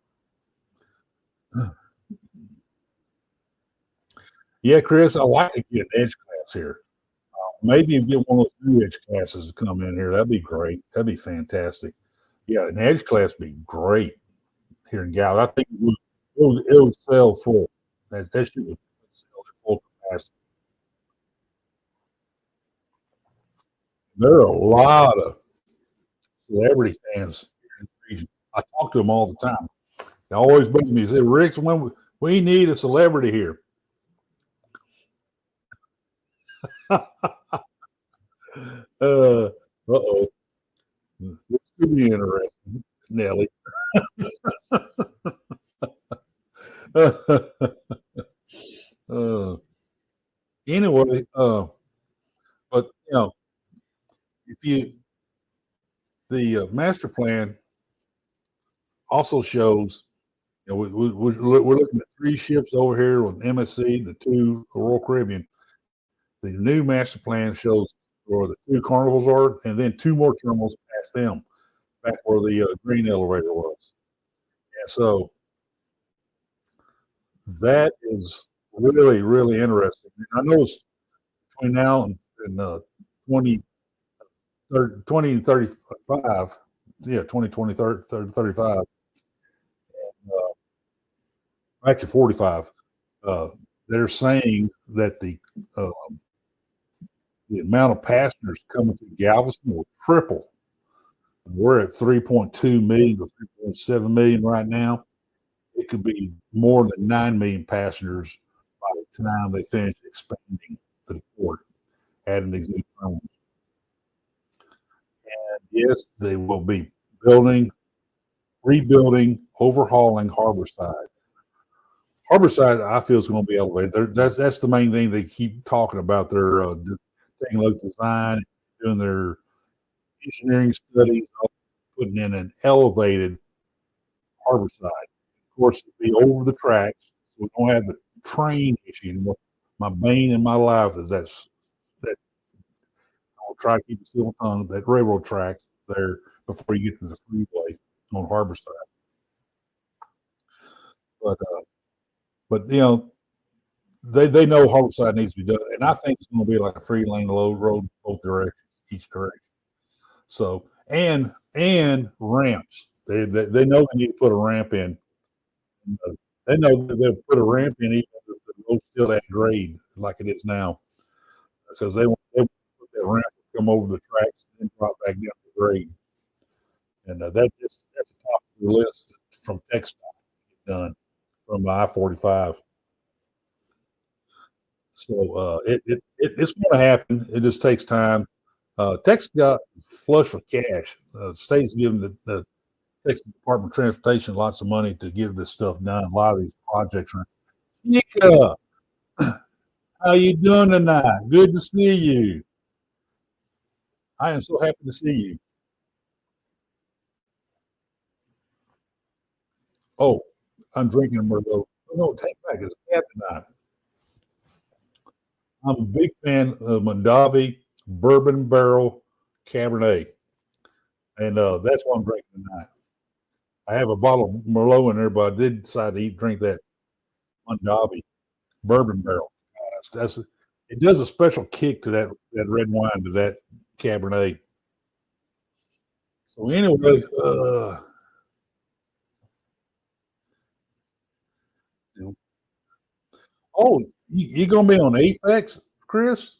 Yeah, Chris, I like to get an edge class here. Maybe get one of those new edge classes to come in here. That'd be great. That'd be fantastic. Yeah, an edge class would be great here in Gallup. I think it would sell full. That should sell at full capacity. There are a lot of celebrity fans in the region. I talk to them all the time. They always bug me. They say, Rick, when we need a celebrity here. Uh-oh. This could be interesting, Nelly. uh, anyway, but if you the master plan also shows, we're looking at 3 ships over here with MSC, the 2 Royal Caribbean. The new master plan shows where the 2 Carnivals are, and then 2 more terminals past them, back where the green elevator was. And so that is really interesting. I noticed between now and 20, 20 and 35, 2020, 30, 35, back to 45, they're saying that the amount of passengers coming to Galveston will triple. We're at 3.2 million to 3.7 million right now. It could be more than 9 million passengers by the time they finish expanding the port, adding these new terminals. And yes, they will be rebuilding, overhauling Harborside. Harborside, I feel, is going to be elevated. That's the main thing they keep talking about. They're taking a look at design, doing their engineering studies, putting in an elevated Harborside. Of course, it'll be over the tracks, so we don't have the train issue. My bane in my life is that I'll try to keep it still on that railroad tracks there before you get to the freeway on Harborside. But they know Harborside needs to be done, and I think it's going to be like a 3-lane road both directions, each direction. So and ramps. They know they need to put a ramp in. They know that they'll put a ramp in even if the road's still at grade like it is now, because they want to put that ramp to come over the tracks and then drop back down to grade. And that's the top of the list from TxDOT done from I-45. So it's going to happen. It just takes time. TxDOT flush with cash. The state's giving the Texas Department of Transportation lots of money to get this stuff done. A lot of these projects are. Nika, how you doing tonight? Good to see you. I am so happy to see you. Oh, I'm drinking a Merlot. Oh, no, take back. It's cat tonight. I'm a big fan of Mondavi Bourbon Barrel Cabernet, and that's what I'm drinking tonight. I have a bottle of Merlot in there, but I did decide to drink that Mondavi Bourbon Barrel. It does a special kick to that red wine, to that Cabernet. So anyway, oh, you gonna be on Apex, Chris?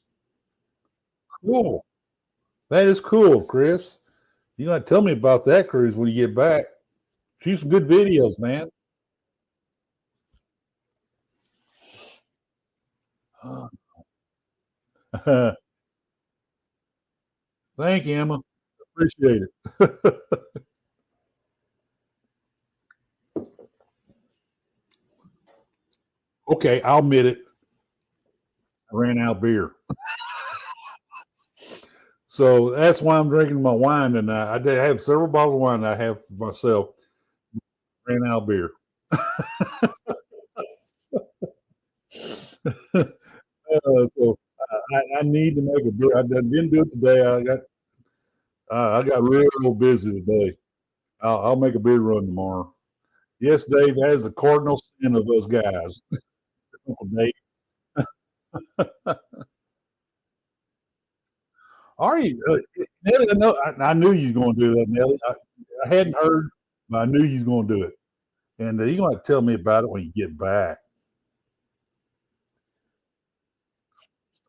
Cool. That is cool, Chris. You gotta tell me about that cruise when you get back. Shoot some good videos, man. Thank you, Emma. Appreciate it. Okay, I'll admit it. I ran out of beer. So that's why I'm drinking my wine tonight. I did have several bottles of wine I have for myself. Ran out of beer. So I need to make a beer. I didn't do it today. I got real busy today. I'll make a beer run tomorrow. Yes, Dave, that is the cardinal sin of us guys. Uncle Dave. Are you, Nelly? I knew you was going to do that, Nelly. I hadn't heard, but I knew you was going to do it. And you're going to have to tell me about it when you get back.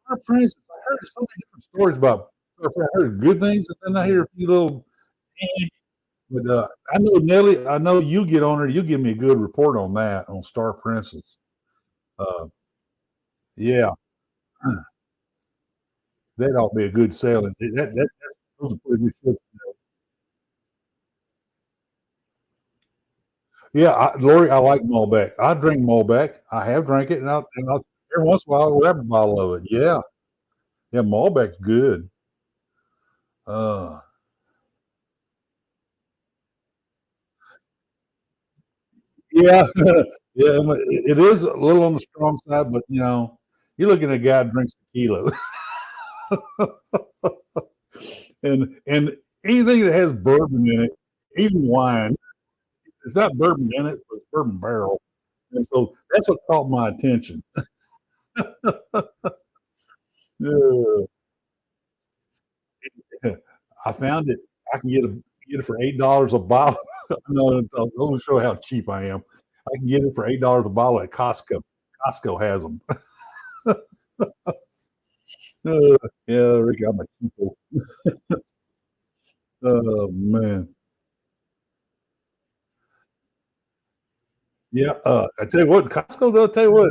Star Princess, I heard so many different stories about Star Princess. I heard good things, and then I hear a few little. But I know Nelly. I know you get on her. You give me a good report on that on Star Princess. Uh, yeah, that ought to be a good sale. And those are pretty good ships. Yeah, Lori, I like Malbec. I drink Malbec. I have drank it, and I'll every once in a while I'll grab a bottle of it. Yeah, yeah, Malbec's good. Uh, yeah, yeah, it is a little on the strong side, but you're looking at a guy who drinks tequila, and anything that has bourbon in it, even wine, it's not bourbon in it, but it's bourbon barrel, and so that's what caught my attention. Yeah. I found it. I can get it for $8 a bottle. No, I'll show how cheap I am. I can get it for $8 a bottle at Costco. Costco has them. Yeah, Rick, I'm a cheapo. Oh man. Yeah. I tell you what, Costco. I'll tell you what.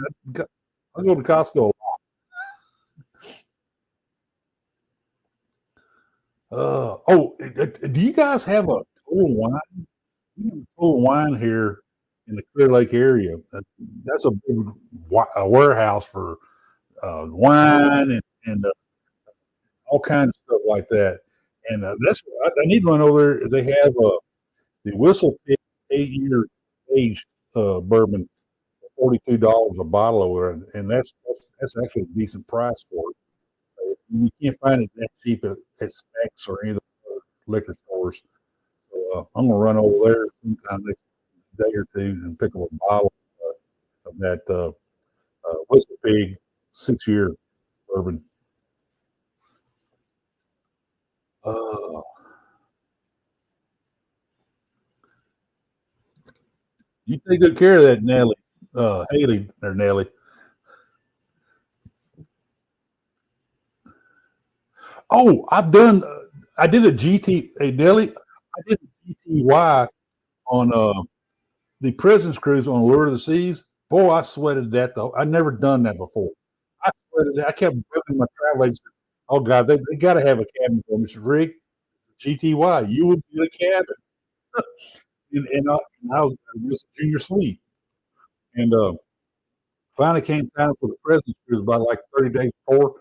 I go to Costco. Do you guys have a Total Wine? We have a Total Wine here in the Clear Lake area. That's a big a warehouse for wine and all kinds of stuff like that. And that's I need to run over there. They have the Whistle Pig 8 year aged bourbon for $42 a bottle over there, and that's actually a decent price for it. You can't find it that cheap at Specs or any of the liquor stores. So I'm gonna run over there sometime next day or two and pick up a bottle of that Whistle Pig 6 year bourbon. Uh, you take good care of that, Nelly. Haley or Nelly. Oh, I've done. I did a GT. Hey, Nelly, I did a GTY on the President's Cruise on Lure of the Seas. Boy, I sweated that though. I never done that before. I sweated that. I kept booking my travel agent. Oh God, they got to have a cabin for me. Mr. Rick, it's a GTY. You would be a cabin, and I was just a junior suite. And finally came time for the President's Cruise about like 30 days before,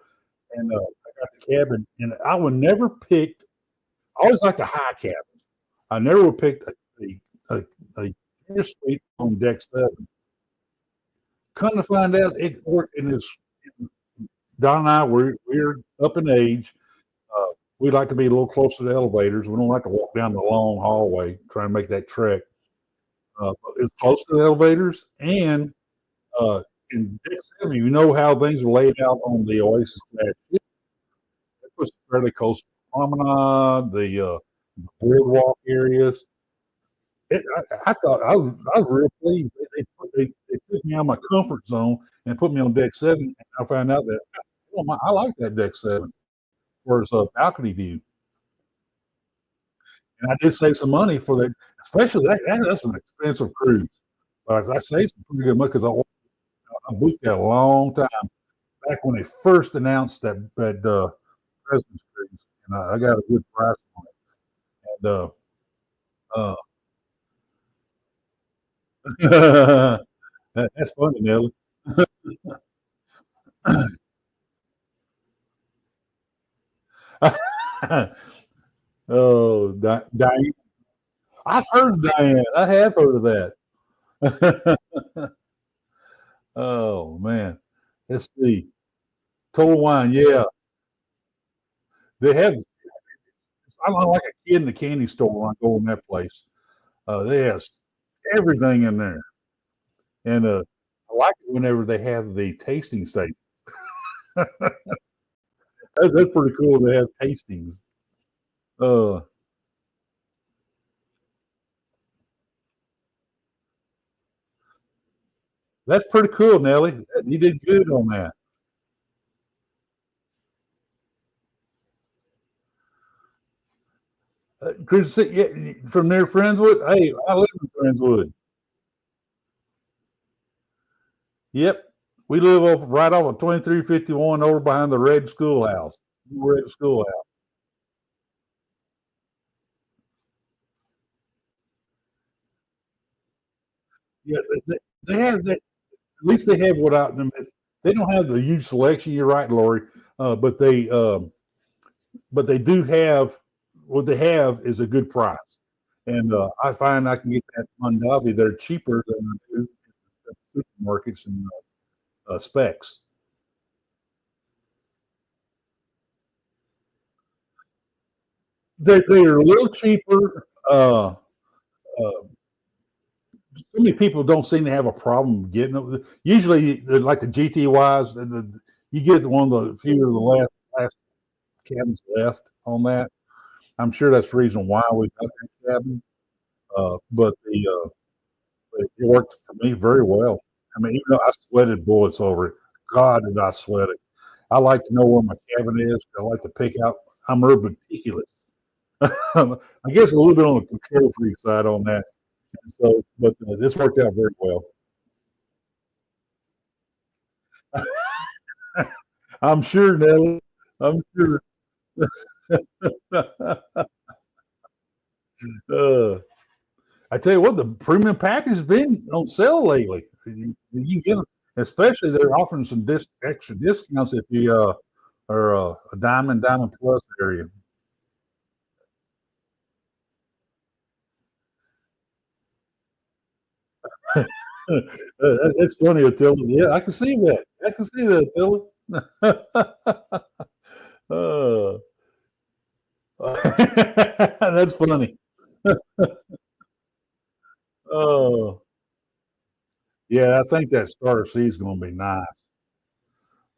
and I got the cabin, and I would never picked. I always like the high cabin. I never would pick a junior suite on deck 7. Come to find out, it worked in this. Don and I, we're up in age. We like to be a little closer to the elevators. We don't like to walk down the long hallway trying to make that trek. But it's close to the elevators, and uh, in Deck 7, you know how things are laid out on the Oasis class ship. It was fairly close to the promenade, the boardwalk areas. I thought I was real pleased. They took me out of my comfort zone and put me on Deck 7. And I found out that I like that Deck 7 for its balcony view. And I did save some money for that, especially that's an expensive cruise. But I saved some pretty good money because I booked that a long time back when they first announced that President's Cruise, and I got a good price on it. And that's funny, Nelly. Oh, Diane. I've heard of Diane. I have heard of that. Oh man. Let's see. Total Wine, yeah. They have I'm like a kid in the candy store when I go in that place. They have everything in there. And I like it whenever they have the tasting station. That's pretty cool to have tastings. Uh, that's pretty cool, Nelly. You did good on that. Chris, yeah, from near Friendswood. Hey, I live in Friendswood. Yep, we live right off of 2351 over behind the Red Schoolhouse. Red Schoolhouse. Yeah, they have that. At least they have what I. They don't have the huge selection. You're right, Lori. But they do have what they have is a good price, and I find I can get that Mondavi. They're cheaper than I do at supermarkets and specs. They're a little cheaper. So many people don't seem to have a problem getting them. Usually, like the GTYs, you get one of the few of the last cabins left on that. I'm sure that's the reason why we got that cabin. But it worked for me very well. I mean, even though I sweated bullets over it, God did I sweat it. I like to know where my cabin is. I like to pick out. I'm urban meticulous. I guess a little bit on the control freak side on that. So, but this worked out very well. I'm sure, Nelly. I'm sure. uh, I tell you what, the premium package has been on sale lately. You get them, especially they're offering some extra discounts if you are a Diamond Plus area. That's funny, Attila. Yeah, I can see that. I can see that, Attila. uh, that's funny. Oh, yeah, I think that Starter C is going to be nice.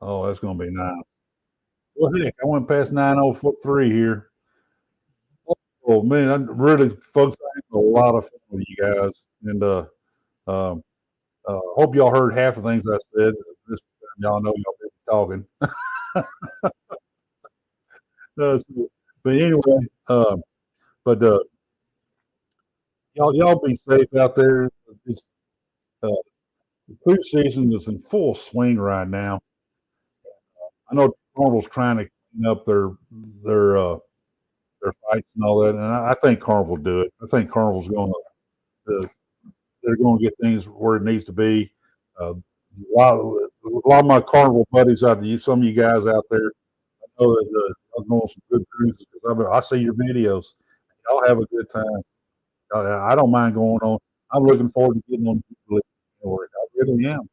Oh, that's going to be nice. Well, heck, I went past 903 here. Oh man, I really, folks, I had a lot of fun with you guys, and um, hope y'all heard half the things I said. This time y'all know y'all been talking. So, but anyway, but y'all be safe out there. It's uh, the cruise season is in full swing right now. I know Carnival's trying to clean up their uh, their fights and all that, and I think Carnival will do it. I think Carnival's going to they're going to get things where it needs to be. A lot of my Carnival buddies out there, some of you guys out there, I know that I'm going on some good cruises because I see your videos. Y'all have a good time. I don't mind going on. I'm looking forward to getting on. I really am,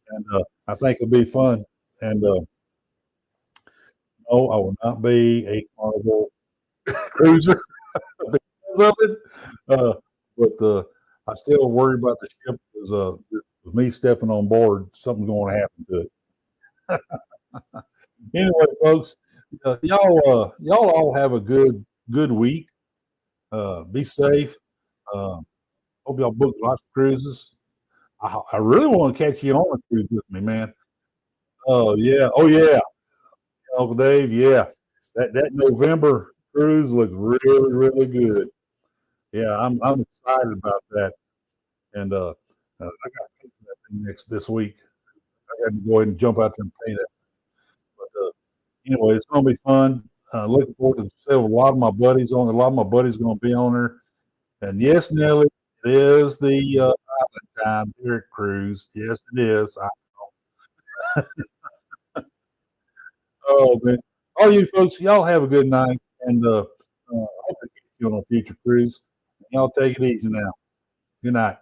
and I think it'll be fun. And no, I will not be a Carnival cruiser because of it. Uh, but I still worry about the ship because with me stepping on board, something's going to happen to it. Anyway, folks, y'all all have a good week. Be safe. Uh, hope y'all book lots of cruises. I really want to catch you on a cruise with me, man. Oh yeah, Uncle Dave. Yeah, that November cruise looks really good. Yeah, I'm excited about that, and I got to pay for that thing next this week. I got to go ahead and jump out there and pay that. But anyway, it's going to be fun. Looking forward to seeing a lot of my buddies on. A lot of my buddies going to be on there. And yes, Nelly, it is the island time here at Cruise. Yes, it is. Oh man, all you folks, y'all have a good night, and I hope to catch you on a future cruise. Y'all take it easy now. Good night.